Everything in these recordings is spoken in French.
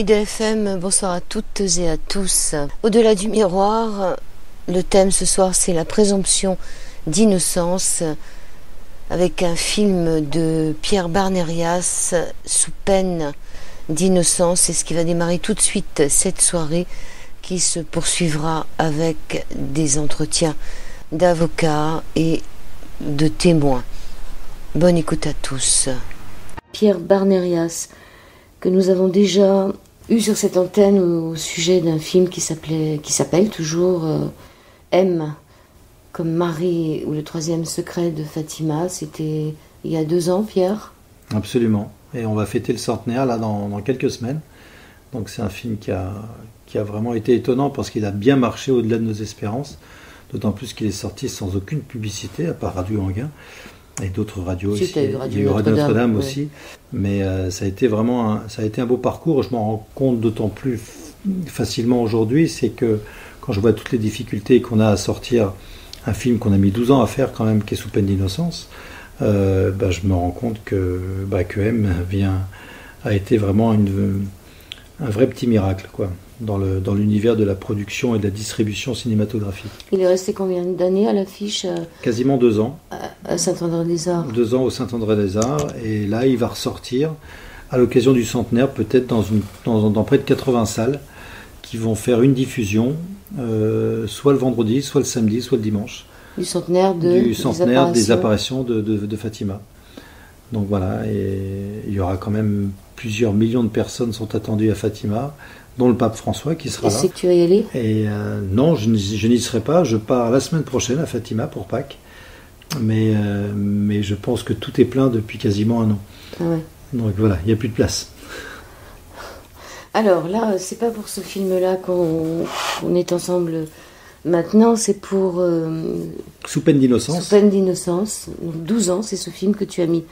IDFM, bonsoir à toutes et à tous. Au-delà du miroir, le thème ce soir c'est la présomption d'innocence avec un film de Pierre Barnérias, Sous peine d'innocence. C'est ce qui va démarrer tout de suite cette soirée qui se poursuivra avec des entretiens d'avocats et de témoins. Bonne écoute à tous. Pierre Barnérias, que nous avons déjà eu sur cette antenne au sujet d'un film qui s'appelle toujours M, comme Marie ou le troisième secret de Fatima. C'était il y a 2 ans, Pierre. Absolument. Et on va fêter le centenaire là dans quelques semaines. Donc c'est un film qui a vraiment été étonnant parce qu'il a bien marché au-delà de nos espérances. D'autant plus qu'il est sorti sans aucune publicité, à part Radio Anguin. Et d'autres radios aussi. Il y a eu Radio Notre-Dame aussi. Mais ça a été vraiment un beau parcours. Je m'en rends compte d'autant plus facilement aujourd'hui. C'est que quand je vois toutes les difficultés qu'on a à sortir un film qu'on a mis 12 ans à faire quand même, qui est Sous peine d'innocence, je me rends compte que M a été vraiment un vrai petit miracle, quoi, dans l'univers de la production et de la distribution cinématographique. Il est resté combien d'années à l'affiche? Quasiment 2 ans. À Saint-André-des-Arts. 2 ans au Saint-André-des-Arts. Et là, il va ressortir à l'occasion du centenaire, peut-être dans près de 80 salles, qui vont faire une diffusion, soit le vendredi, soit le samedi, soit le dimanche. Du centenaire des apparitions de Fatima. Donc voilà, et il y aura quand même plusieurs millions de personnes sont attendues à Fatima, dont le pape François qui sera là. Et tu vas y aller? Et non, je n'y serai pas. Je pars la semaine prochaine à Fatima pour Pâques. Mais je pense que tout est plein depuis quasiment 1 an. Ah ouais. Donc voilà, il n'y a plus de place. Alors là, c'est pas pour ce film-là qu'on est ensemble maintenant, c'est pour... Sous peine d'innocence. Sous peine d'innocence. Donc 12 ans, c'est ce film que tu as mis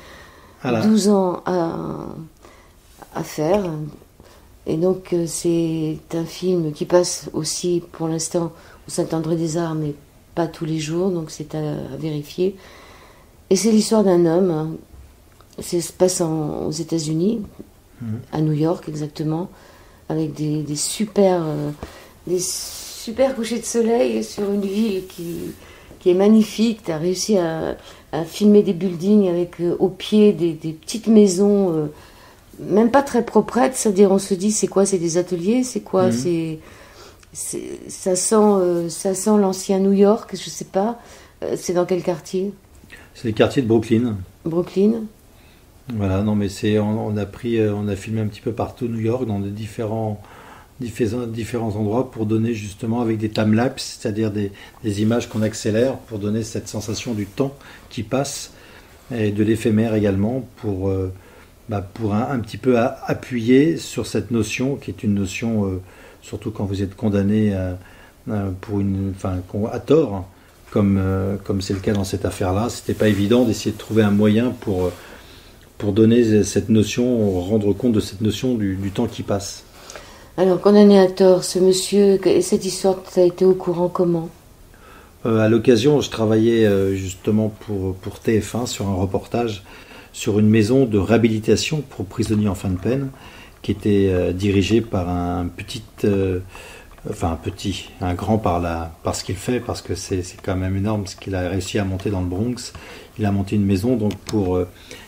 12 ans à faire. Et donc c'est un film qui passe aussi pour l'instant au Saint-André-des-Arts, mais pas tous les jours, donc c'est à vérifier. Et c'est l'histoire d'un homme. Ça se passe aux États-Unis, à New York exactement, avec des super couchers de soleil sur une ville qui est magnifique. Tu as réussi à filmer des buildings avec au pied des petites maisons, même pas très proprettes, c'est-à-dire on se dit c'est quoi, c'est des ateliers, c'est quoi, ça sent l'ancien New York, je sais pas. C'est dans quel quartier? C'est le quartier de Brooklyn. Brooklyn. Voilà, non mais on a filmé un petit peu partout New York, dans différents endroits pour donner justement avec des timelapses, c'est-à-dire des images qu'on accélère pour donner cette sensation du temps qui passe et de l'éphémère également pour un petit peu appuyer sur cette notion qui est une notion, surtout quand vous êtes condamné à tort, comme c'est le cas dans cette affaire-là. C'était pas évident d'essayer de trouver un moyen pour donner cette notion, rendre compte de cette notion du temps qui passe. Alors, condamné à tort, ce monsieur, cette histoire, tu as été au courant comment? À l'occasion, je travaillais justement pour TF1 sur un reportage sur une maison de réhabilitation pour prisonniers en fin de peine qui était dirigée par un grand par ce qu'il fait, parce que c'est quand même énorme ce qu'il a réussi à monter dans le Bronx. Il a monté une maison donc pour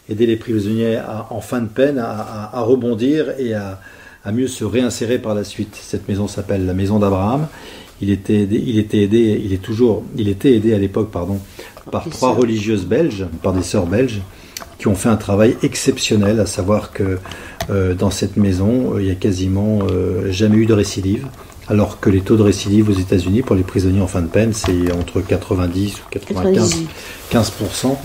aider les prisonniers en fin de peine à rebondir et à mieux se réinsérer par la suite. Cette maison s'appelle la Maison d'Abraham. Il était aidé à l'époque par 3 religieuses belges, par des sœurs belges, qui ont fait un travail exceptionnel, à savoir que dans cette maison, il n'y a quasiment jamais eu de récidive, alors que les taux de récidive aux États-Unis pour les prisonniers en fin de peine, c'est entre 90 ou 95%.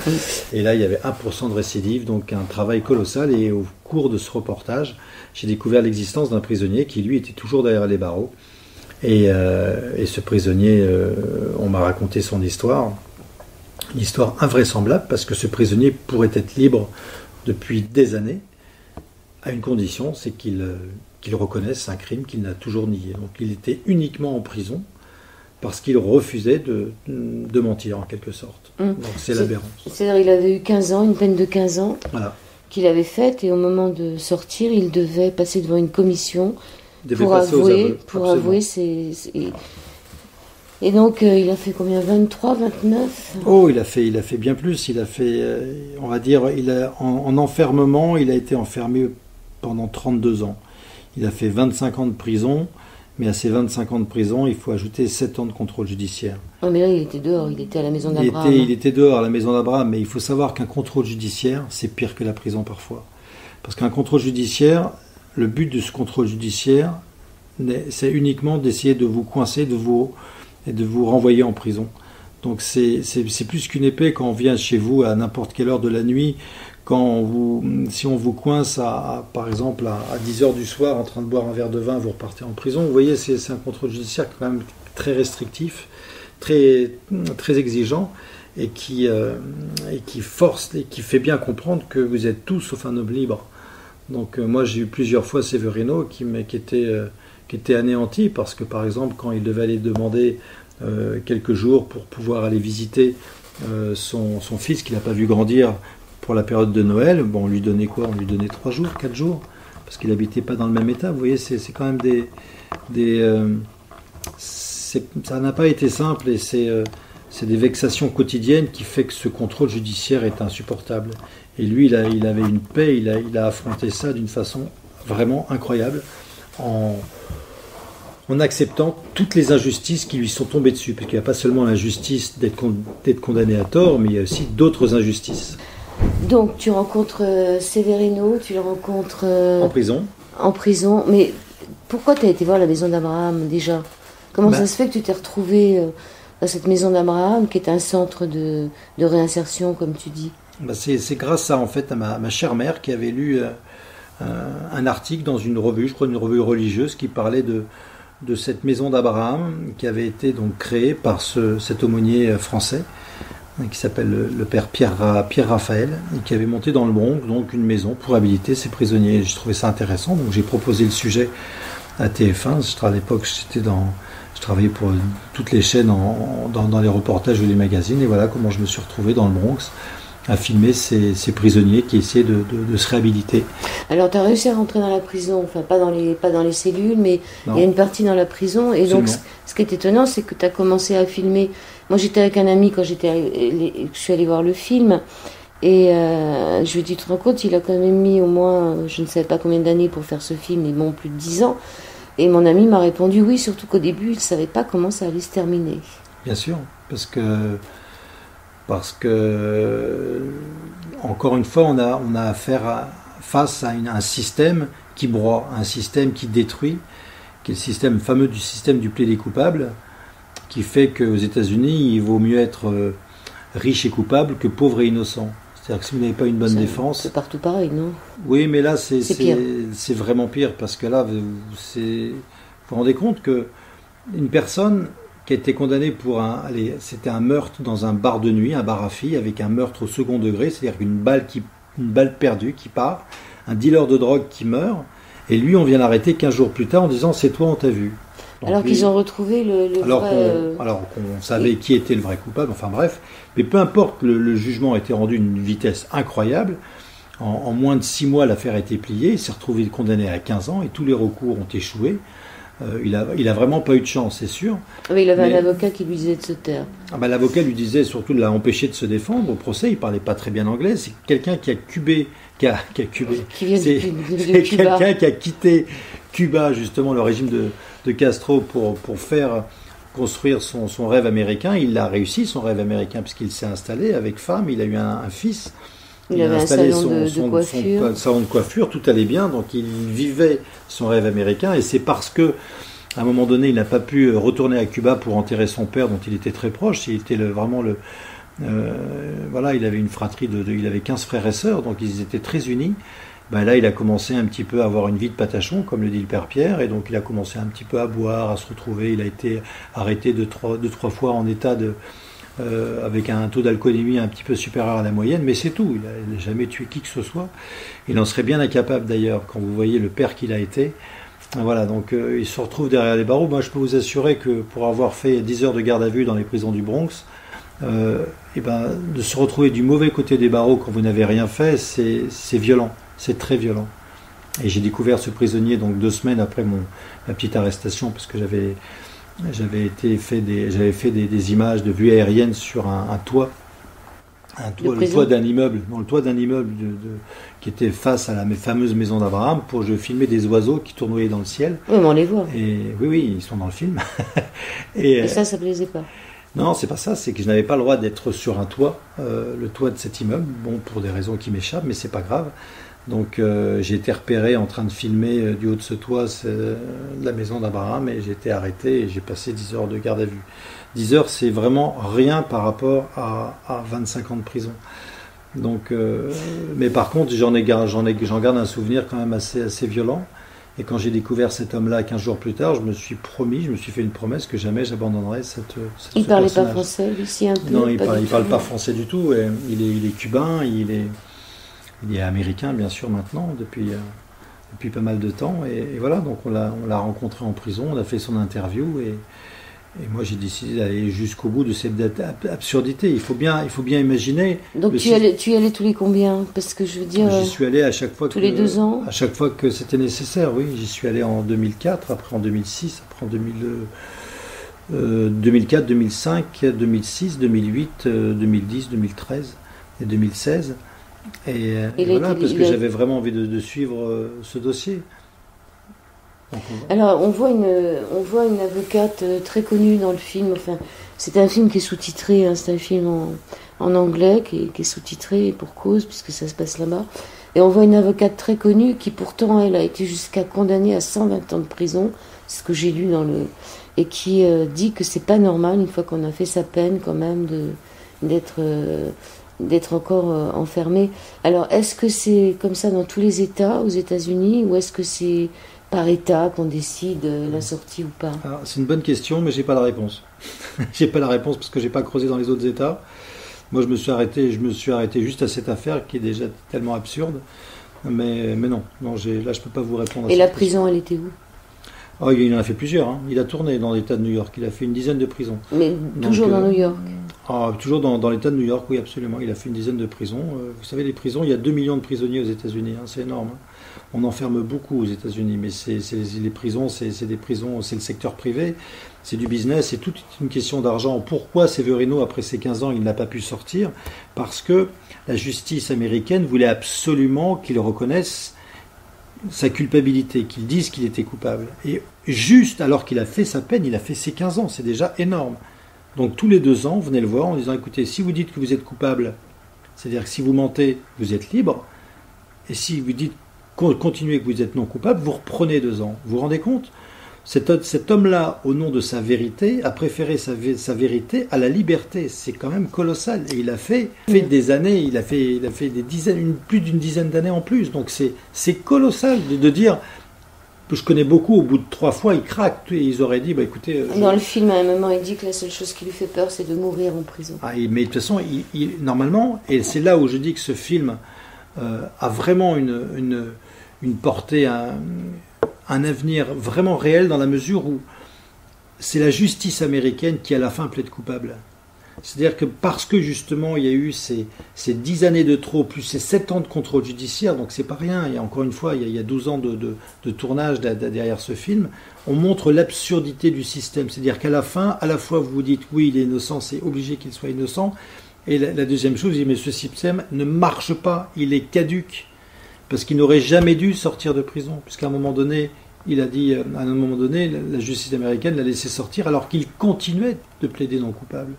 Et là, il y avait 1% de récidive, donc un travail colossal. Et au cours de ce reportage, j'ai découvert l'existence d'un prisonnier qui, lui, était toujours derrière les barreaux. Et ce prisonnier, on m'a raconté son histoire. Une histoire invraisemblable, parce que ce prisonnier pourrait être libre depuis des années, à une condition, c'est qu'il reconnaisse un crime qu'il n'a toujours nié. Donc il était uniquement en prison parce qu'il refusait de mentir, en quelque sorte. Donc c'est l'aberrance. C'est-à-dire qu'il avait eu 15 ans, une peine de 15 ans. Voilà. qu'il avait faites, et au moment de sortir, il devait passer devant une commission pour avouer ses... Et donc, il a fait combien? 23, 29? Oh, il a fait bien plus. Il a fait, on va dire, en enfermement, il a été enfermé pendant 32 ans. Il a fait 25 ans de prison, mais à ces 25 ans de prison, il faut ajouter 7 ans de contrôle judiciaire. Oh, mais là, il était dehors, il était à la maison d'Abraham. Il était dehors à la maison d'Abraham, mais il faut savoir qu'un contrôle judiciaire, c'est pire que la prison parfois. Parce qu'un contrôle judiciaire, le but de ce contrôle judiciaire, c'est uniquement d'essayer de vous coincer, et de vous renvoyer en prison. Donc c'est plus qu'une épée quand on vient chez vous à n'importe quelle heure de la nuit, si on vous coince par exemple à 10h du soir en train de boire un verre de vin, vous repartez en prison. Vous voyez, c'est un contrôle judiciaire quand même très restrictif, très, très exigeant, et qui force et qui fait bien comprendre que vous êtes tous sauf un homme libre. Donc moi j'ai eu plusieurs fois Severino qui était anéanti, parce que par exemple quand il devait aller demander quelques jours pour pouvoir aller visiter son fils qu'il n'a pas vu grandir pour la période de Noël, bon, on lui donnait quoi? On lui donnait 3 jours, 4 jours, parce qu'il n'habitait pas dans le même état. Vous voyez, c'est quand même ça n'a pas été simple, et c'est des vexations quotidiennes qui fait que ce contrôle judiciaire est insupportable. Et lui, il avait une paix, il a affronté ça d'une façon vraiment incroyable, en acceptant toutes les injustices qui lui sont tombées dessus, parce qu'il n'y a pas seulement l'injustice d'être condamné à tort, mais il y a aussi d'autres injustices. Donc tu rencontres Severino, tu le rencontres... en prison. En prison, mais pourquoi tu as été voir la maison d'Abraham déjà? Comment ça se fait que tu t'es retrouvé dans cette maison d'Abraham, qui est un centre de réinsertion, comme tu dis? C'est grâce en fait, à ma chère mère, qui avait lu un article dans une revue, je crois une revue religieuse, qui parlait de cette maison d'Abraham, qui avait été donc créée par cet aumônier français, qui s'appelle le père Pierre Raphaël, et qui avait monté dans le Bronx donc une maison pour réhabiliter ces prisonniers. J'ai trouvé ça intéressant, donc j'ai proposé le sujet à TF1. À l'époque, je travaillais pour toutes les chaînes dans les reportages ou les magazines, et voilà comment je me suis retrouvé dans le Bronx à filmer ces prisonniers qui essayaient de se réhabiliter. Alors tu as réussi à rentrer dans la prison, enfin pas dans les cellules, mais non. Il y a une partie dans la prison, et absolument. Donc ce qui est étonnant, c'est que tu as commencé à filmer. Moi j'étais avec un ami quand je suis allée voir le film, et je lui ai dit, tu te rends compte, il a quand même mis au moins, je ne savais pas combien d'années pour faire ce film, mais bon, plus de 10 ans. Et mon ami m'a répondu oui, surtout qu'au début il ne savait pas comment ça allait se terminer. Bien sûr, parce que encore une fois, on a affaire face à un système qui broie, un système qui détruit, qui est le système fameux du système du plaidé coupable, qui fait qu'aux États-Unis, il vaut mieux être riche et coupable que pauvre et innocent. C'est-à-dire que si vous n'avez pas une bonne défense... C'est partout pareil, non? Oui, mais là, c'est vraiment pire, parce que là, vous vous rendez compte qu'une personne qui a été condamné c'était un meurtre dans un bar de nuit, un bar à filles, avec un meurtre au second degré, c'est-à-dire une balle perdue qui part, un dealer de drogue qui meurt, et lui, on vient l'arrêter 15 jours plus tard en disant « c'est toi, on t'a vu ». Alors qu'ils ont retrouvé le vrai... Alors qu'on savait qui était le vrai coupable, enfin bref, mais peu importe, le jugement a été rendu à une vitesse incroyable. En moins de 6 mois, l'affaire a été pliée, il s'est retrouvé condamné à 15 ans, et tous les recours ont échoué. Il a vraiment pas eu de chance, c'est sûr. Oui, il avait un avocat qui lui disait de se taire. L'avocat lui disait surtout de l'empêcher de se défendre au procès. Il parlait pas très bien anglais. C'est quelqu'un qui a quelqu'un qui a quitté Cuba, justement, le régime de Castro pour faire construire son rêve américain. Il a réussi son rêve américain puisqu'il s'est installé avec femme. Il a eu un fils. Il avait installé son salon de coiffure, tout allait bien, donc il vivait son rêve américain, et c'est parce que à un moment donné, il n'a pas pu retourner à Cuba pour enterrer son père, dont il était très proche. Il était il avait une fratrie il avait 15 frères et sœurs, donc ils étaient très unis. Là, il a commencé un petit peu à avoir une vie de patachon, comme le dit le père Pierre, et donc il a commencé un petit peu à boire, à se retrouver. Il a été arrêté deux, trois fois en état avec un taux d'alcoolémie un petit peu supérieur à la moyenne, mais c'est tout. Il n'a jamais tué qui que ce soit. Il en serait bien incapable d'ailleurs, quand vous voyez le père qu'il a été. Voilà, donc il se retrouve derrière les barreaux. Moi, je peux vous assurer que pour avoir fait 10 heures de garde à vue dans les prisons du Bronx, et ben, de se retrouver du mauvais côté des barreaux quand vous n'avez rien fait, c'est violent, c'est très violent. Et j'ai découvert ce prisonnier donc 2 semaines après ma petite arrestation, parce que j'avais fait des images de vue aérienne sur un toit. Le toit d'un immeuble, qui était face à la fameuse maison d'Abraham, pour je filmais des oiseaux qui tournoyaient dans le ciel. Oui, mais on les voit. Et oui, ils sont dans le film. Et ça plaisait pas. Non, c'est pas ça, c'est que je n'avais pas le droit d'être sur un toit, le toit de cet immeuble, bon, pour des raisons qui m'échappent, mais c'est pas grave. Donc j'ai été repéré en train de filmer du haut de ce toit la maison d'Abraham, et j'ai été arrêté et j'ai passé 10 heures de garde à vue. 10 heures, c'est vraiment rien par rapport à 25 ans de prison. Donc, mais par contre, j'en garde un souvenir quand même assez violent. Et quand j'ai découvert cet homme-là 15 jours plus tard, je me suis fait une promesse que jamais j'abandonnerais cette Il ne parlait pas français, Lucie, un peu? Non, il parle pas français du tout. Et il est cubain, il est américain, bien sûr, maintenant, depuis pas mal de temps. Et voilà, donc on l'a rencontré en prison, on a fait son interview, et moi j'ai décidé d'aller jusqu'au bout de cette absurdité. Il faut bien imaginer. Donc tu y allais tous les combien? Parce que je veux dire. J'y suis allé à chaque fois tous les 2 ans. À chaque fois que c'était nécessaire, oui. J'y suis allé en 2004, après en 2006, après en 2004, 2005, 2006, 2008, 2010, 2013 et 2016. Et voilà, parce que j'avais vraiment envie de suivre ce dossier. Alors, on voit une avocate très connue dans le film. Enfin, c'est un film qui est sous-titré, hein, c'est un film en anglais qui est sous-titré, pour cause, puisque ça se passe là-bas. Et on voit une avocate très connue qui, pourtant, elle a été jusqu'à condamnée à 120 ans de prison, c'est ce que j'ai lu et qui dit que c'est pas normal, une fois qu'on a fait sa peine, quand même, d'être encore enfermé. Alors, est-ce que c'est comme ça dans tous les États aux États-Unis, ou est-ce que c'est par État qu'on décide la sortie ou pas? Alors, c'est une bonne question, mais j'ai pas la réponse. J'ai pas la réponse parce que j'ai pas creusé dans les autres États. Moi, je me suis arrêté juste à cette affaire qui est déjà tellement absurde. Mais non, là, je peux pas vous répondre. Et la prison, elle était où? Oh, il en a fait plusieurs. Hein. Il a tourné dans l'État de New York. Il a fait une dizaine de prisons. Mais toujours dans New York? Toujours dans l'État de New York, oui, absolument. Il a fait une dizaine de prisons. Vous savez, les prisons, il y a 2 millions de prisonniers aux États-Unis. Hein, c'est énorme. Hein. On enferme beaucoup aux États-Unis, mais les prisons, c'est des prisons, c'est le secteur privé, c'est du business, c'est toute une question d'argent. Pourquoi Severino, après ses 15 ans, il n'a pas pu sortir? Parce que la justice américaine voulait absolument qu'il reconnaisse sa culpabilité, qu'il dise qu'il était coupable. Et juste alors qu'il a fait sa peine, il a fait ses 15 ans, c'est déjà énorme. Donc tous les 2 ans, venez le voir en disant, écoutez, si vous dites que vous êtes coupable, c'est-à-dire que si vous mentez, vous êtes libre, et si vous dites continuez que vous êtes non coupable, vous reprenez 2 ans. Vous vous rendez compte? Cet homme-là, au nom de sa vérité, a préféré sa vérité à la liberté. C'est quand même colossal. Et il a fait des années, il a fait des dizaines, plus d'une dizaine d'années en plus. Donc c'est colossal de dire... Je connais beaucoup, au bout de 3 fois, ils craquent. Et ils auraient dit, bah écoutez... Dans le film, à un moment, il dit que la seule chose qui lui fait peur, c'est de mourir en prison. Ah, mais de toute façon, normalement, et c'est là où je dis que ce film a vraiment une portée, un avenir vraiment réel, dans la mesure où c'est la justice américaine qui à la fin plaide coupable. C'est-à-dire que parce que justement il y a eu ces 10 années de trop, plus ces 7 ans de contrôle judiciaire, donc c'est pas rien, et encore une fois il y a 12 ans de tournage derrière ce film, on montre l'absurdité du système. C'est-à-dire qu'à la fin, à la fois vous vous dites oui il est innocent, c'est obligé qu'il soit innocent, et la deuxième chose, vous dites mais ce système ne marche pas, il est caduc. Parce qu'il n'aurait jamais dû sortir de prison, puisqu'à un moment donné, il a dit, à un moment donné, la justice américaine l'a laissé sortir alors qu'il continuait de plaider non coupable.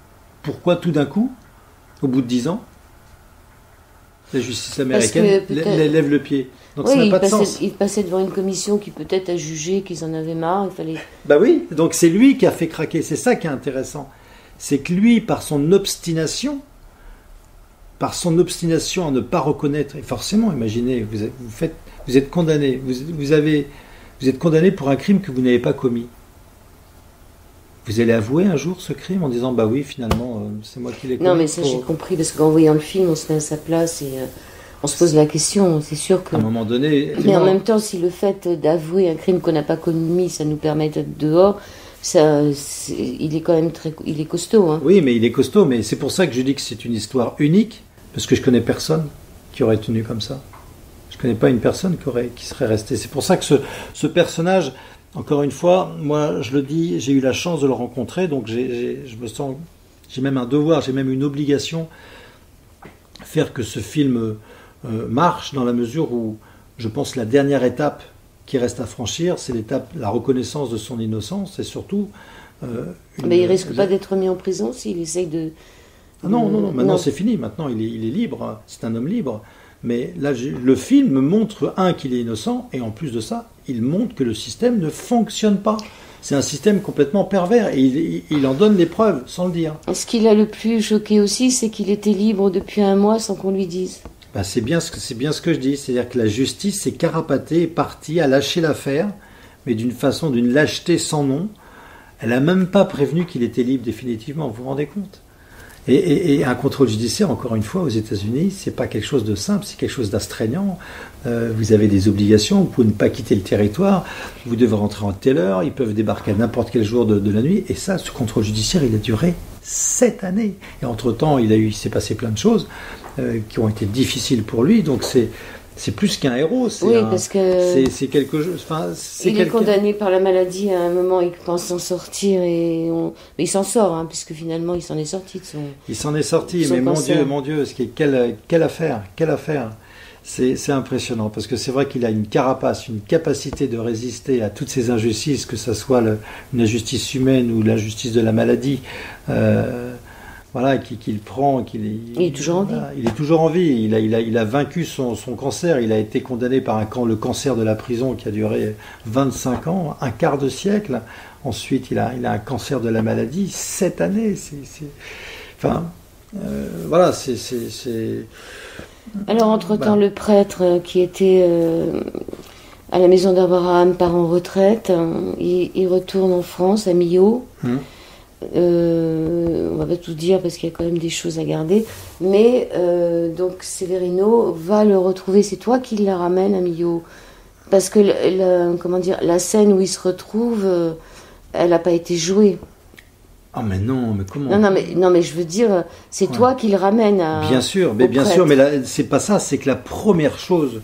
Pourquoi tout d'un coup, au bout de 10 ans, la justice américaine lève le pied? Donc oui, ça n'a pas de sens. Il passait devant une commission qui peut-être a jugé qu'ils en avaient marre, il fallait... Bah oui, donc c'est lui qui a fait craquer, c'est ça qui est intéressant. C'est que lui, par son obstination à ne pas reconnaître, et forcément, imaginez, vous êtes condamné, vous êtes condamné pour un crime que vous n'avez pas commis. Vous allez avouer un jour ce crime en disant bah oui, finalement, c'est moi qui l'ai commis. Non, mais ça j'ai compris, parce qu'en voyant le film, on se met à sa place et on se pose la question, c'est sûr que... À un moment donné... Mais en même temps, si le fait d'avouer un crime qu'on n'a pas commis, ça nous permet d'être dehors, il est quand même il est costaud. Hein. Oui, mais il est costaud, mais c'est pour ça que je dis que c'est une histoire unique, parce que je connais personne qui aurait tenu comme ça. Je connais pas une personne qui serait restée. C'est pour ça que ce personnage, encore une fois, moi je le dis, j'ai eu la chance de le rencontrer, donc je me sens, j'ai même un devoir, j'ai même une obligation, faire que ce film marche, dans la mesure où je pense que la dernière étape qui reste à franchir, c'est la reconnaissance de son innocence, et surtout... mais il risque pas d'être mis en prison s'il essaye de... Ah non, maintenant c'est fini, maintenant il est libre, c'est un homme libre. Mais là, le film montre, qu'il est innocent, et en plus de ça, il montre que le système ne fonctionne pas. C'est un système complètement pervers, et il en donne les preuves, sans le dire. Ce qui l'a le plus choqué aussi, c'est qu'il était libre depuis 1 mois sans qu'on lui dise. Ben, c'est bien ce que je dis, c'est-à-dire que la justice s'est carapatée, est partie, a lâché l'affaire, mais d'une lâcheté sans nom. Elle n'a même pas prévenu qu'il était libre définitivement, vous vous rendez compte ? Et un contrôle judiciaire, encore une fois, aux États-Unis, c'est pas quelque chose de simple, c'est quelque chose d'astreignant. Vous avez des obligations, vous pouvez ne pas quitter le territoire, vous devez rentrer en telle heure, ils peuvent débarquer à n'importe quel jour de la nuit. Et ça, ce contrôle judiciaire, il a duré 7 années. Et entre-temps, il s'est passé plein de choses qui ont été difficiles pour lui. Donc c'est plus qu'un héros. Parce que c'est quelque chose. Il est condamné par la maladie. À un moment, il pense s'en sortir mais il s'en sort, puisque finalement, il s'en est sorti. Il s'en est sorti, mais mon Dieu, quelle affaire. C'est impressionnant, parce que c'est vrai qu'il a une carapace, une capacité de résister à toutes ces injustices, que ce soit une injustice humaine ou l'injustice de la maladie. Qu'il prend, il est toujours en vie. Il est toujours en vie. Il a vaincu son cancer. Il a été condamné par le cancer de la prison qui a duré 25 ans, un quart de siècle. Ensuite, il a un cancer de la maladie, 7 années. Alors, entre-temps, le prêtre qui était à la maison d'Abraham part en retraite. Il retourne en France, à Millau. On va pas tout dire parce qu'il y a quand même des choses à garder, mais donc Severino va le retrouver. C'est toi qui la ramène à Millau, parce que la scène où il se retrouve, elle n'a pas été jouée. Ah mais non, mais comment? Non mais je veux dire, c'est toi qui le ramène à... Bien sûr, mais là, c'est pas ça. C'est que la première chose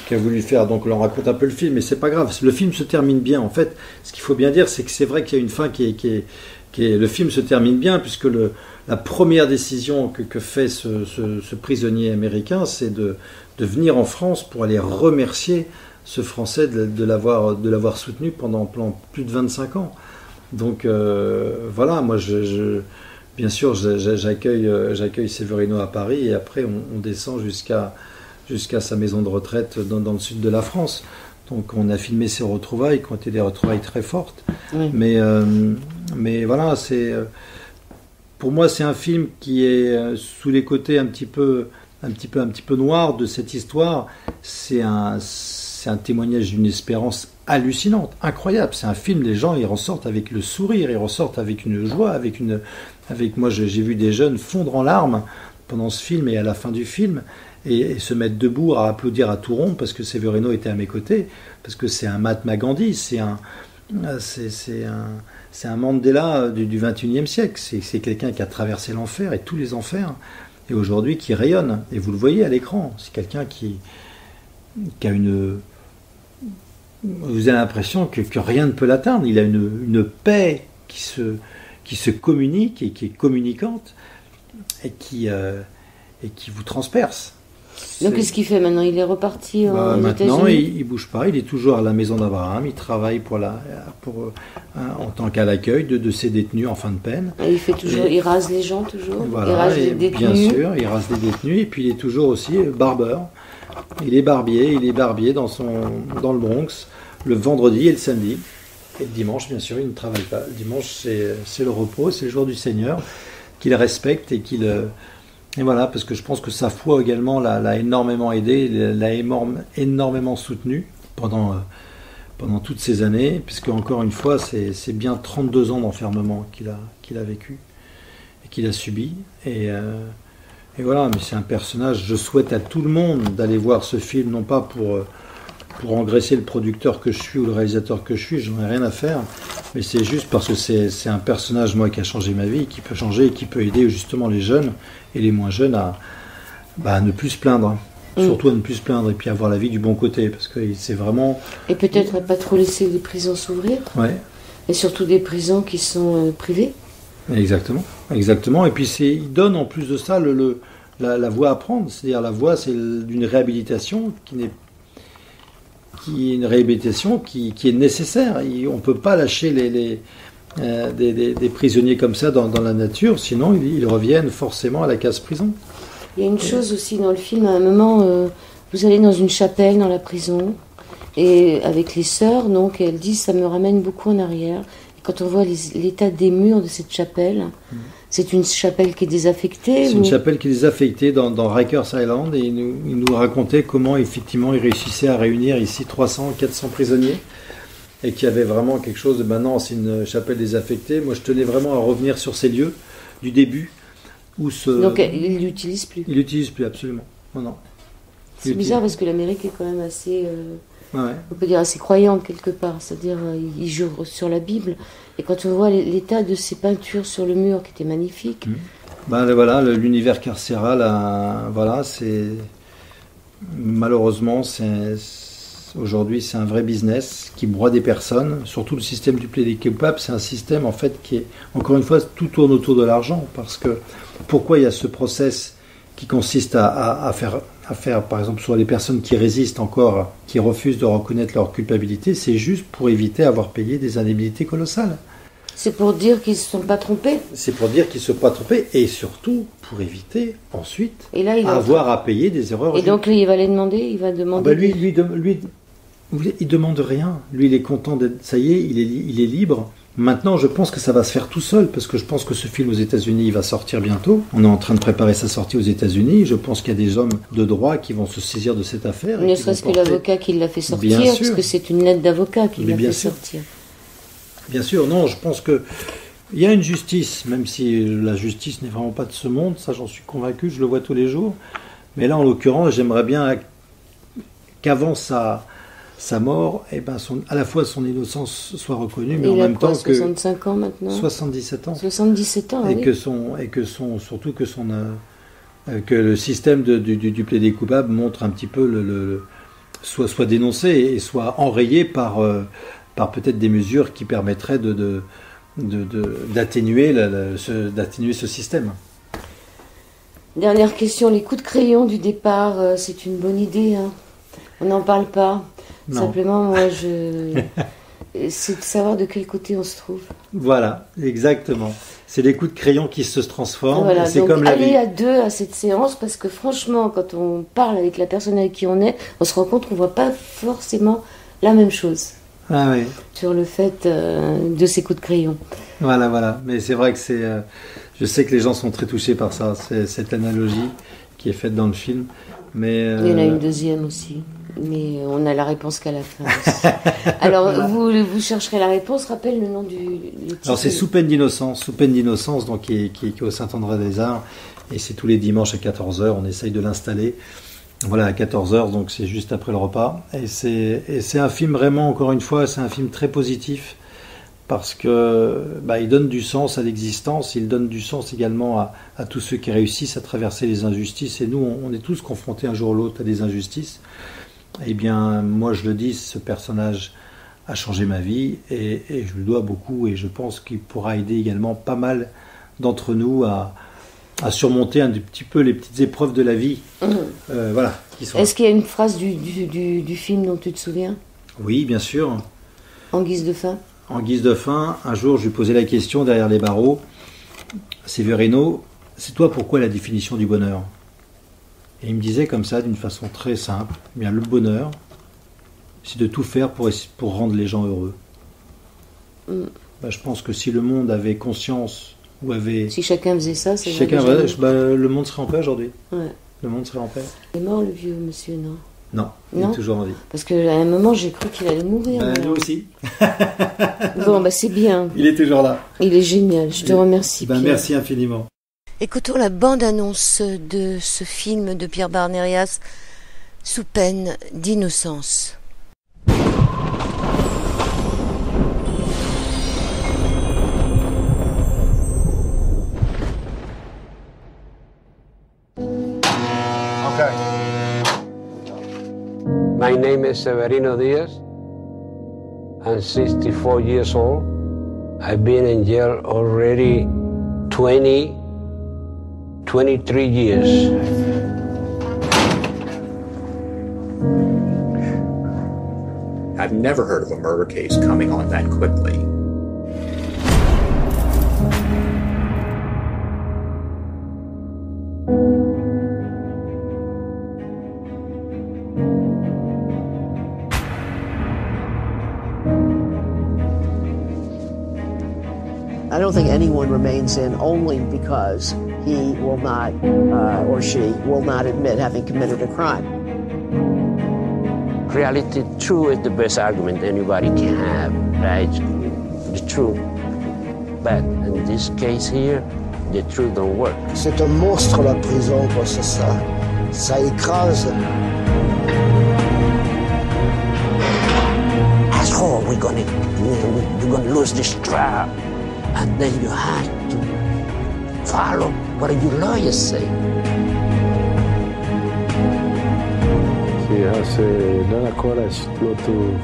qu'a voulu faire, donc on raconte un peu le film, mais c'est pas grave. Le film se termine bien. En fait, ce qu'il faut bien dire, c'est que c'est vrai qu'il y a une fin le film se termine bien, puisque la première décision que fait ce prisonnier américain, c'est de venir en France pour aller remercier ce Français de l'avoir soutenu pendant plus de 25 ans. Donc voilà, moi bien sûr j'accueille Severino à Paris, et après on descend jusqu'à sa maison de retraite dans le sud de la France. Donc on a filmé ces retrouvailles qui ont été des retrouvailles très fortes. Oui. Mais voilà, pour moi c'est un film qui est sous les côtés un petit peu noir de cette histoire. C'est un témoignage d'une espérance hallucinante, incroyable. C'est un film, les gens ils ressortent avec le sourire, ils ressortent avec une joie, avec moi j'ai vu des jeunes fondre en larmes pendant ce film et à la fin du film. Et se mettre debout à applaudir à tout rond parce que Severino était à mes côtés, parce que c'est un Mahatma Gandhi, c'est un Mandela du XXIe siècle. C'est quelqu'un qui a traversé l'enfer et tous les enfers, et aujourd'hui qui rayonne. Et vous le voyez à l'écran, c'est quelqu'un qui a vous avez l'impression que rien ne peut l'atteindre. Il a une paix qui se communique et qui est communicante et qui vous transperce. Donc qu'est-ce qu'il fait maintenant? Il est reparti aux maintenant, États-Unis. il bouge pas. Il est toujours à la maison d'Abraham. Il travaille en tant qu'à l'accueil de ses détenus en fin de peine. Et il fait toujours. Il rase les gens toujours. Voilà, il rase les détenus. Bien sûr, il rase les détenus. Et puis il est toujours aussi barbeur. Il est barbier. dans le Bronx le vendredi et le samedi. Et le dimanche, bien sûr, il ne travaille pas. Le dimanche, c'est le repos, c'est le jour du Seigneur qu'il respecte et qu'il. Et voilà, parce que je pense que sa foi également l'a énormément aidé, l'a énormément soutenu pendant toutes ces années, puisque encore une fois, c'est bien 32 ans d'enfermement qu'il a vécu et qu'il a subi. Et voilà, mais c'est un personnage, je souhaite à tout le monde d'aller voir ce film, non pas pour engraisser le producteur que je suis ou le réalisateur que je suis, j'en ai rien à faire. Mais c'est juste parce que c'est un personnage, moi, qui a changé ma vie, qui peut changer et qui peut aider justement les jeunes et les moins jeunes à ne plus se plaindre. Surtout à ne plus se plaindre et puis avoir la vie du bon côté. Parce que c'est vraiment... Et peut-être à pas trop laisser les prisons s'ouvrir. Ouais. Et surtout des prisons qui sont privées. Exactement. Et puis il donne en plus de ça la voie à prendre. C'est-à-dire la voie, c'est d'une réhabilitation qui est nécessaire. On ne peut pas lâcher des prisonniers comme ça dans la nature, sinon ils reviennent forcément à la case prison. Il y a une chose aussi dans le film, à un moment, vous allez dans une chapelle dans la prison, et avec les sœurs, donc, elles disent ça me ramène beaucoup en arrière. Et quand on voit l'état des murs de cette chapelle, c'est une chapelle qui est désaffectée. C'est une chapelle qui est désaffectée dans Rikers Island, et il nous racontait comment effectivement il réussissait à réunir ici 300, 400 prisonniers, et qu'il y avait vraiment quelque chose de maintenant, c'est une chapelle désaffectée. Moi je tenais vraiment à revenir sur ces lieux du début. Donc il ne l'utilise plus. Il ne l'utilise plus, absolument. Non. C'est bizarre parce que l'Amérique est quand même assez, on peut dire assez croyante quelque part. C'est-à-dire il jure sur la Bible. Et quand on voit l'état de ces peintures sur le mur qui étaient magnifiques. Voilà, l'univers carcéral, voilà, c'est malheureusement, aujourd'hui c'est un vrai business qui broie des personnes. Surtout le système du plaider coupable, c'est un système en fait qui est, encore une fois, tout tourne autour de l'argent. Parce que pourquoi il y a ce process qui consiste à faire, par exemple, sur les personnes qui résistent encore, qui refusent de reconnaître leur culpabilité, c'est juste pour éviter d'avoir payé des indemnités colossales. C'est pour dire qu'ils ne se sont pas trompés. C'est pour dire qu'ils ne se sont pas trompés, et surtout pour éviter ensuite avoir à payer des erreurs. Et donc lui, il va demander. Lui, il demande rien. Lui, il est content d'être. Ça y est, il est libre. Maintenant, je pense que ça va se faire tout seul, parce que je pense que ce film aux États-Unis va sortir bientôt. On est en train de préparer sa sortie aux États-Unis. Je pense qu'il y a des hommes de droit qui vont se saisir de cette affaire. Ne serait-ce que l'avocat qui l'a fait sortir, parce que c'est une lettre d'avocat qui l'a fait sortir. Bien sûr, non, je pense que il y a une justice, même si la justice n'est vraiment pas de ce monde, ça j'en suis convaincu, je le vois tous les jours. Mais là, en l'occurrence, j'aimerais bien qu'avant sa mort, à la fois son innocence soit reconnue, mais en même temps 65 ans maintenant. 77 ans. 77 ans. Surtout que le système du plaider coupable montre un petit peu soit dénoncé et soit enrayé par peut-être des mesures qui permettraient d'atténuer ce système. Dernière question, les coups de crayon du départ, c'est une bonne idée, hein. On n'en parle pas. Non. Simplement, moi, c'est de savoir de quel côté on se trouve. Voilà, exactement. C'est les coups de crayon qui se transforment. Voilà, c'est donc comme la vie. Aller à deux à cette séance, parce que franchement, quand on parle avec la personne avec qui on est, on se rend compte qu'on ne voit pas forcément la même chose. Ah oui. Sur le fait de ces coups de crayon. Voilà. Mais c'est vrai que je sais que les gens sont très touchés par ça, cette analogie qui est faite dans le film. Mais il y en a une deuxième aussi. Mais on n'a la réponse qu'à la fin aussi. Alors, vous chercherez la réponse. Rappelle le nom du titre. Alors, c'est Sous peine d'innocence, donc qui est au Saint-André-des-Arts. Et c'est tous les dimanches à 14h. On essaye de l'installer. Voilà, à 14h, donc c'est juste après le repas. Et c'est un film vraiment, encore une fois, c'est un film très positif. Parce que il donne du sens à l'existence. Il donne du sens également à tous ceux qui réussissent à traverser les injustices. Et nous, on est tous confrontés un jour ou l'autre à des injustices. Eh bien, moi je le dis, ce personnage a changé ma vie et je lui dois beaucoup et je pense qu'il pourra aider également pas mal d'entre nous à surmonter un petit peu les petites épreuves de la vie. Voilà. Est-ce qu'il y a une phrase du film dont tu te souviens ? Oui, bien sûr. En guise de fin ? En guise de fin, un jour je lui posais la question derrière les barreaux, Séverino, c'est toi pourquoi la définition du bonheur ? Et il me disait comme ça, d'une façon très simple, bien le bonheur, c'est de tout faire pour rendre les gens heureux. Je pense que si le monde avait conscience, ou avait... Si chacun faisait ça, c'est le monde serait en paix aujourd'hui. Ouais. Le monde serait en paix. Il est mort le vieux monsieur, non ? Non, il est toujours en vie. Parce qu'à un moment, j'ai cru qu'il allait mourir. Nous aussi. Bon, c'est bien. Il est toujours là. Il est génial, je te remercie. Merci infiniment. Écoutons la bande-annonce de ce film de Pierre Barnérias, Sous peine d'innocence. Okay. My name is Severino Diaz. I'm 64 years old. I've been in jail already 23 years. I've never heard of a murder case coming on that quickly. I don't think anyone remains in only because he will not, or she will not admit having committed a crime. Reality, true is the best argument anybody can have, right? The truth. But in this case here, the truth don't work. C'est un monstre la prison, quoi, c'est ça. Ça écrase. Asshole, we're gonna lose this trial. And then you have to follow what your lawyers say. He has done a courage not to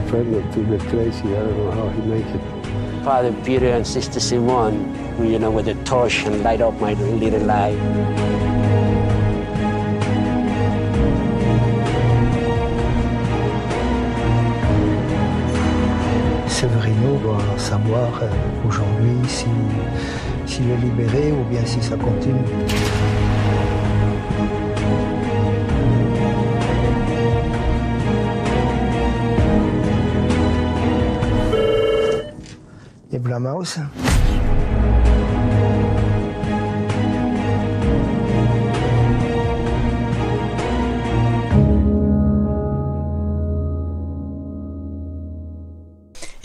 friend, not to get crazy. I don't know how he make it. Father Peter and Sister Simone, you know, with a torch and light up my little light. Severino doit savoir aujourd'hui s'il est libéré ou bien si ça continue. Et Blumhouse.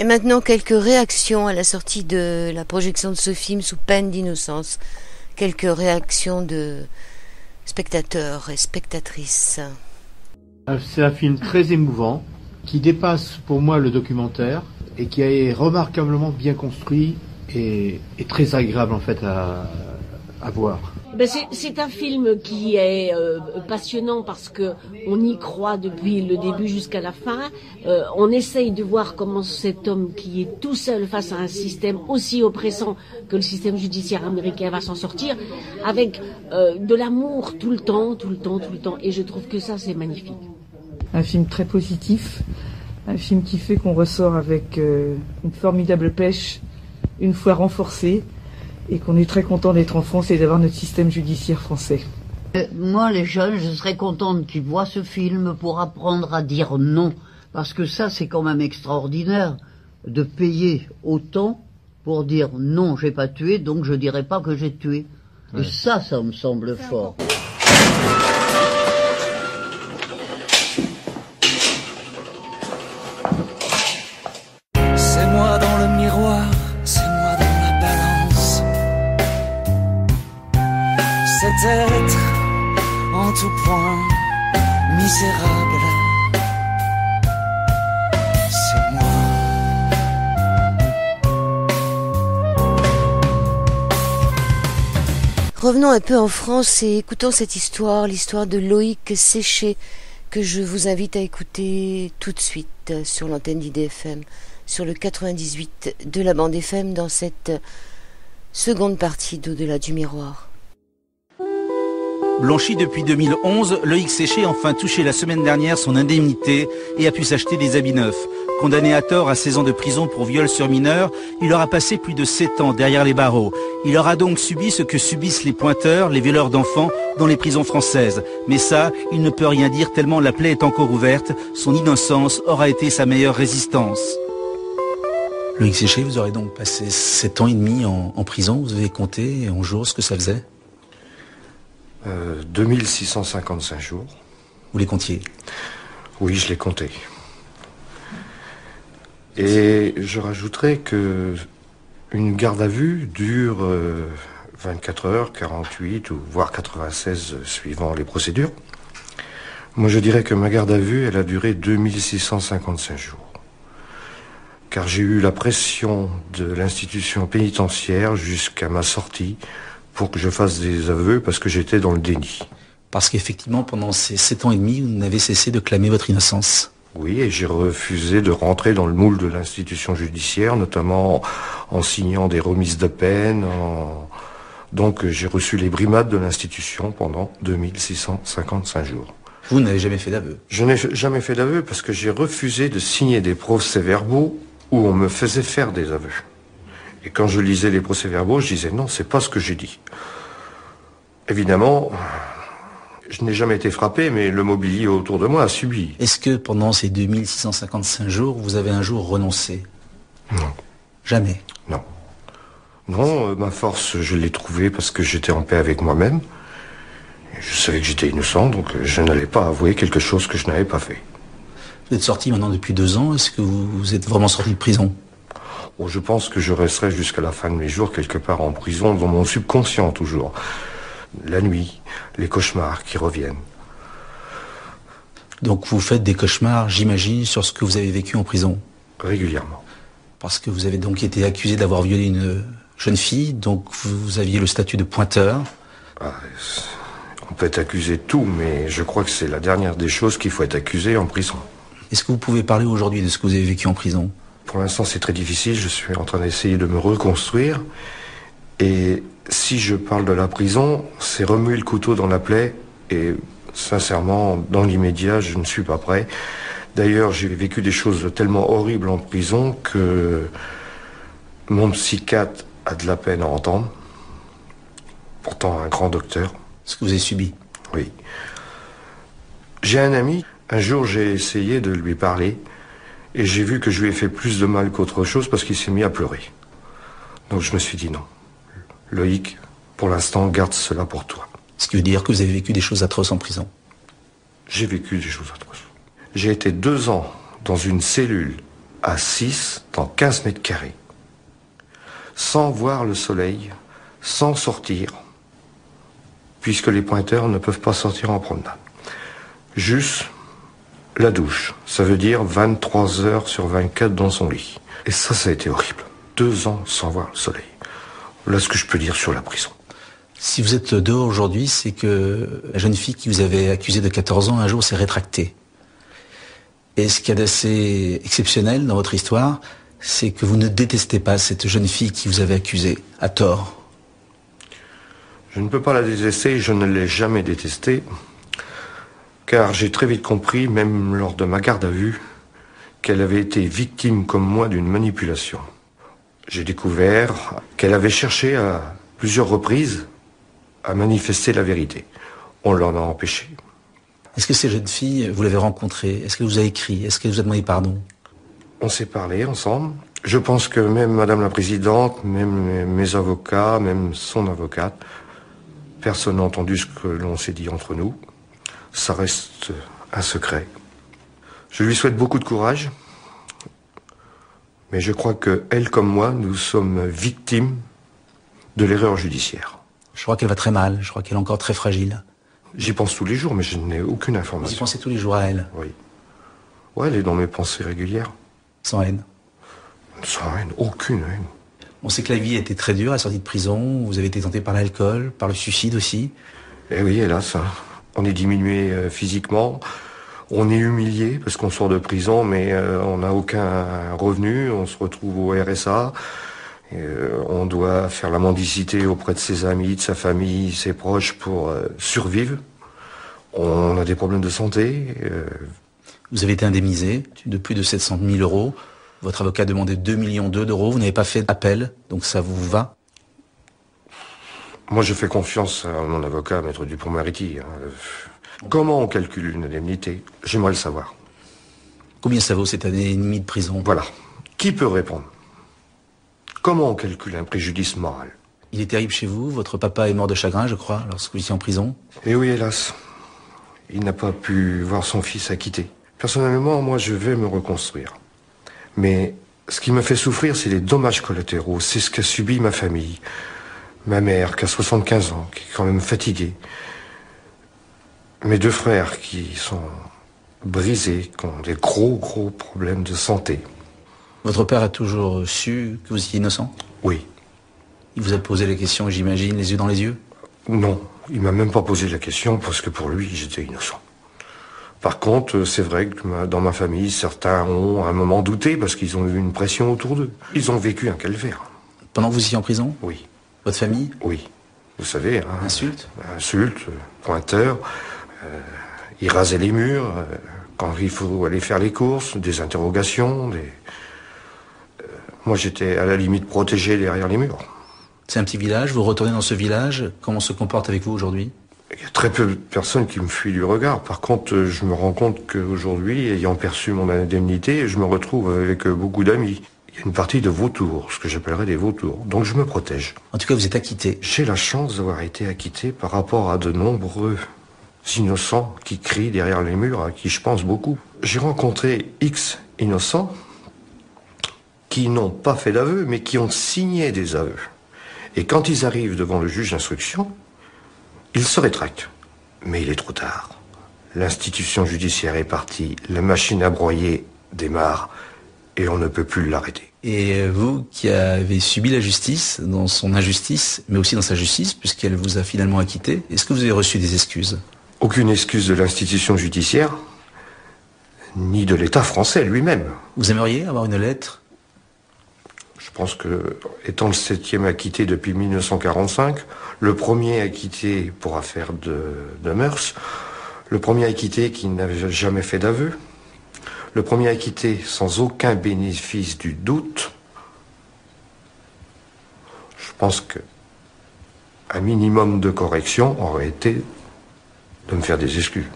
Et maintenant, quelques réactions à la sortie de la projection de ce film sous peine d'innocence. Quelques réactions de spectateurs et spectatrices. C'est un film très émouvant, qui dépasse pour moi le documentaire et qui est remarquablement bien construit et très agréable en fait à voir. C'est un film qui est passionnant parce que on y croit depuis le début jusqu'à la fin. On essaye de voir comment cet homme qui est tout seul face à un système aussi oppressant que le système judiciaire américain va s'en sortir avec de l'amour tout le temps. Et je trouve que ça, c'est magnifique. Un film très positif, un film qui fait qu'on ressort avec une formidable pêche, une foi renforcée, et qu'on est très content d'être en France et d'avoir notre système judiciaire français. Moi, les jeunes, je serais contente qu'ils voient ce film pour apprendre à dire non. Parce que ça, c'est quand même extraordinaire de payer autant pour dire non, j'ai pas tué, donc je dirais pas que j'ai tué. Ouais. Et ça me semble fort. C'est moi dans le miroir, c'est moi dans la balance. Cet être en tout point misérable, c'est moi. Revenons un peu en France et écoutons cette histoire, l'histoire de Loïc Séché, que je vous invite à écouter tout de suite sur l'antenne d'IDFM, sur le 98 de la bande FM, dans cette seconde partie d'Au-delà du miroir. Blanchi depuis 2011, Loïc Séché a enfin touché la semaine dernière son indemnité et a pu s'acheter des habits neufs. Condamné à tort à 16 ans de prison pour viol sur mineur, il aura passé plus de 7 ans derrière les barreaux. Il aura donc subi ce que subissent les pointeurs, les violeurs d'enfants dans les prisons françaises. Mais ça, il ne peut rien dire tellement la plaie est encore ouverte. Son innocence aura été sa meilleure résistance. Loïc Séché, vous aurez donc passé 7 ans et demi en prison. Vous avez compté en jours ce que ça faisait ? 2655 jours. Vous les comptiez ? Oui, je les comptais. Et je rajouterais que une garde à vue dure 24 heures, 48 ou voire 96 suivant les procédures. Moi, je dirais que ma garde à vue, elle a duré 2655 jours. Car j'ai eu la pression de l'institution pénitentiaire jusqu'à ma sortie pour que je fasse des aveux parce que j'étais dans le déni. Parce qu'effectivement, pendant ces 7 ans et demi, vous n'avez cessé de clamer votre innocence. Oui, et j'ai refusé de rentrer dans le moule de l'institution judiciaire, notamment en signant des remises de peine. Donc j'ai reçu les brimades de l'institution pendant 2655 jours. Vous n'avez jamais fait d'aveu? Je n'ai jamais fait d'aveu parce que j'ai refusé de signer des procès-verbaux où on me faisait faire des aveux. Et quand je lisais les procès-verbaux, je disais non, c'est pas ce que j'ai dit. Évidemment, je n'ai jamais été frappé, mais le mobilier autour de moi a subi. Est-ce que pendant ces 2655 jours, vous avez un jour renoncé? Non. Jamais? Non. Non, ma force, je l'ai trouvée parce que j'étais en paix avec moi-même. Je savais que j'étais innocent, donc je n'allais pas avouer quelque chose que je n'avais pas fait. Vous êtes sorti maintenant depuis 2 ans. Est-ce que vous êtes vraiment sorti de prison? Oh, je pense que je resterai jusqu'à la fin de mes jours quelque part en prison, dans mon subconscient toujours. La nuit, les cauchemars qui reviennent. Donc vous faites des cauchemars, j'imagine, sur ce que vous avez vécu en prison? Régulièrement. Parce que vous avez donc été accusé d'avoir violé une jeune fille, donc vous aviez le statut de pointeur. On peut être accusé de tout, mais je crois que c'est la dernière des choses qu'il faut être accusé en prison. Est-ce que vous pouvez parler aujourd'hui de ce que vous avez vécu en prison? Pour l'instant, c'est très difficile. Je suis en train d'essayer de me reconstruire. Et si je parle de la prison, c'est remuer le couteau dans la plaie. Et sincèrement, dans l'immédiat, je ne suis pas prêt. D'ailleurs, j'ai vécu des choses tellement horribles en prison que mon psychiatre a de la peine à entendre. Pourtant, un grand docteur. Ce que vous avez subi? Oui. J'ai un ami. Un jour, j'ai essayé de lui parler. Et j'ai vu que je lui ai fait plus de mal qu'autre chose parce qu'il s'est mis à pleurer. Donc je me suis dit non. Loïc, pour l'instant, garde cela pour toi. Ce qui veut dire que vous avez vécu des choses atroces en prison? J'ai vécu des choses atroces. J'ai été 2 ans dans une cellule à 6 dans 15 mètres carrés. Sans voir le soleil, sans sortir, puisque les pointeurs ne peuvent pas sortir en promenade. Juste la douche, ça veut dire 23 heures sur 24 dans son lit. Et ça a été horrible. 2 ans sans voir le soleil. Voilà ce que je peux dire sur la prison. Si vous êtes dehors aujourd'hui, c'est que la jeune fille qui vous avait accusé de 14 ans, un jour s'est rétractée. Et ce qu'il y a d'assez exceptionnel dans votre histoire, c'est que vous ne détestez pas cette jeune fille qui vous avait accusé, à tort. Je ne peux pas la détester, je ne l'ai jamais détestée. Car j'ai très vite compris, même lors de ma garde à vue, qu'elle avait été victime comme moi d'une manipulation. J'ai découvert qu'elle avait cherché à plusieurs reprises à manifester la vérité. On l'en a empêché. Est-ce que cette jeune fille, vous l'avez rencontrée? Est-ce qu'elle vous a écrit? Est-ce qu'elle vous a demandé pardon? On s'est parlé ensemble. Je pense que même Madame la Présidente, même mes avocats, même son avocate, personne n'a entendu ce que l'on s'est dit entre nous. Ça reste un secret. Je lui souhaite beaucoup de courage, mais je crois que elle comme moi, nous sommes victimes de l'erreur judiciaire. Je crois qu'elle va très mal, je crois qu'elle est encore très fragile. J'y pense tous les jours, mais je n'ai aucune information. Vous y pensez tous les jours à elle? Oui. Ouais, elle est dans mes pensées régulières. Sans haine? Sans haine, aucune haine. On sait que la vie a été très dure à la sortie de prison, vous avez été tenté par l'alcool, par le suicide aussi. Eh oui, hélas, on est diminué physiquement, on est humilié parce qu'on sort de prison, mais on n'a aucun revenu, on se retrouve au RSA, on doit faire la mendicité auprès de ses amis, de sa famille, ses proches pour survivre. On a des problèmes de santé. Vous avez été indemnisé de plus de 700 000 euros. Votre avocat demandait 2,2 millions d'euros. Vous n'avez pas fait d'appel, donc ça vous va? Moi, je fais confiance à mon avocat, Maître Dupond-Moretti. Comment on calcule une indemnité? J'aimerais le savoir. Combien ça vaut cette année et demie de prison? Voilà. Qui peut répondre? Comment on calcule un préjudice moral? Il est terrible chez vous. Votre papa est mort de chagrin, je crois, lorsque vous étiez en prison. Eh oui, hélas. Il n'a pas pu voir son fils acquitté. Personnellement, moi, je vais me reconstruire. Mais ce qui me fait souffrir, c'est les dommages collatéraux. C'est ce qu'a subi ma famille. Ma mère, qui a 75 ans, qui est quand même fatiguée. Mes 2 frères, qui sont brisés, qui ont des gros problèmes de santé. Votre père a toujours su que vous étiez innocent? Oui. Il vous a posé la question, j'imagine, les yeux dans les yeux? Non, il m'a même pas posé la question parce que pour lui, j'étais innocent. Par contre, c'est vrai que dans ma famille, certains ont à un moment douté parce qu'ils ont eu une pression autour d'eux. Ils ont vécu un calvaire. Pendant que vous étiez en prison? Oui. Votre famille? Oui. Vous savez... Hein, insultes? Insultes, pointeurs, ils rasaient les murs, quand il faut aller faire les courses, des interrogations, moi j'étais à la limite protégé derrière les murs. C'est un petit village, vous retournez dans ce village, comment on se comporte avec vous aujourd'hui? Il y a très peu de personnes qui me fuient du regard. Par contre, je me rends compte qu'aujourd'hui, ayant perçu mon indemnité, je me retrouve avec beaucoup d'amis. Il y a une partie de vautours, ce que j'appellerais des vautours. Donc je me protège. En tout cas, vous êtes acquitté. J'ai la chance d'avoir été acquitté par rapport à de nombreux innocents qui crient derrière les murs, à qui je pense beaucoup. J'ai rencontré X innocents qui n'ont pas fait d'aveu, mais qui ont signé des aveux. Et quand ils arrivent devant le juge d'instruction, ils se rétractent. Mais il est trop tard. L'institution judiciaire est partie, la machine à broyer démarre, et on ne peut plus l'arrêter. Et vous, qui avez subi la justice, dans son injustice, mais aussi dans sa justice, puisqu'elle vous a finalement acquitté, est-ce que vous avez reçu des excuses? Aucune excuse de l'institution judiciaire, ni de l'État français lui-même. Vous aimeriez avoir une lettre? Je pense que, étant le 7e acquitté depuis 1945, le premier acquitté pour affaire de mœurs, le premier acquitté qui n'avait jamais fait d'aveu, le premier acquitté sans aucun bénéfice du doute, je pense que un minimum de correction aurait été de me faire des excuses.